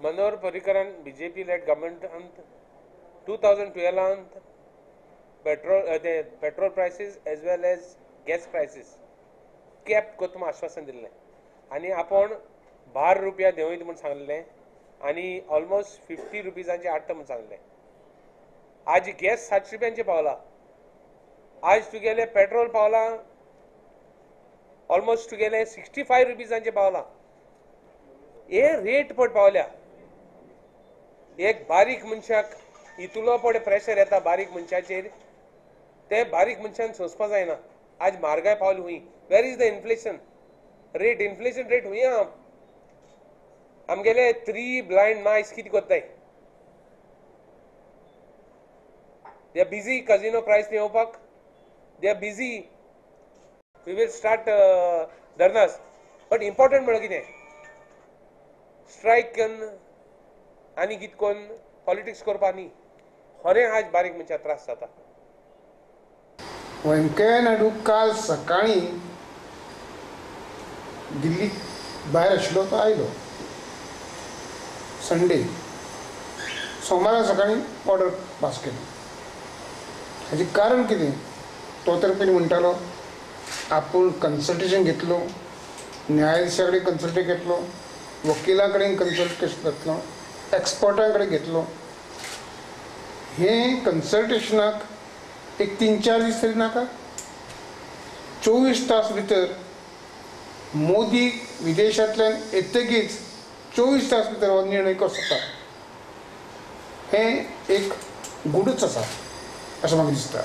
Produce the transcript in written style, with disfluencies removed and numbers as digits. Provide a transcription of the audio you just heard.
Manohar पर्रीकरान BJP led government 2012 petrol prices as well as gas prices cap कोतून आश्वासन दिल्लें आनी आपण 12 रुपया देंवयत म्हूण सांगलें आनी ऑलमोस्ट 50 रुपीजांचे हाडटा म्हूण सांगलें. आज गॅस 60 रुपयांचे पावला. आज तुगेले पेट्रोल पावला ऑलमोस्ट तुगेले 65 रुपीजांचे पावला. हे रेट पड पावल्या. एक बारीक मनशाक इतलो पड प्रेशर येता बारीक मनशाचेर ते बारीक मनशान सोंसपा जायना. आज म्हारगाय पावली हुई. Where is the inflation rate? Inflation rate हुई आमगेले 3 ब्लाइंड मायस कितें कोत्ताय? दे आर बिजी कजिनो प्राइस येवपाक. They are busy. We will start धरनास. बट इम्पॉर्टंट म्हळ्यार कितें? स्ट्रायक करून आनी कितें करून पॉलिटिक्स करपा न्ही. खरें आज बारीक मनशाक त्रास जाता. व्यंकय्या नायडू काल सकाळी दिल्ली भायर आशिल्लो तो आयलो संडे. सोमारा सकाळी ऑर्डर पास केली. हाजें कारण कितें? तो तर पयलीं म्हणटालो आपूण कन्सल्टेशन घेतलो, न्यायाधीशा कडेन कन्सल्ट घेतलो, वकिला कडेन कन्सल्टेशन घेतलो, एक्सपर्टा कडेन घेतलो. हे कन्सल्टेशनाक एक 3-4 दीस तरी नाका. 24 तास भितर मोदी विदेशांतल्यान येतकीच 24 तास भितर हो निर्णय करता. हें एक गुडूच आसा अशें म्हाका दिसता.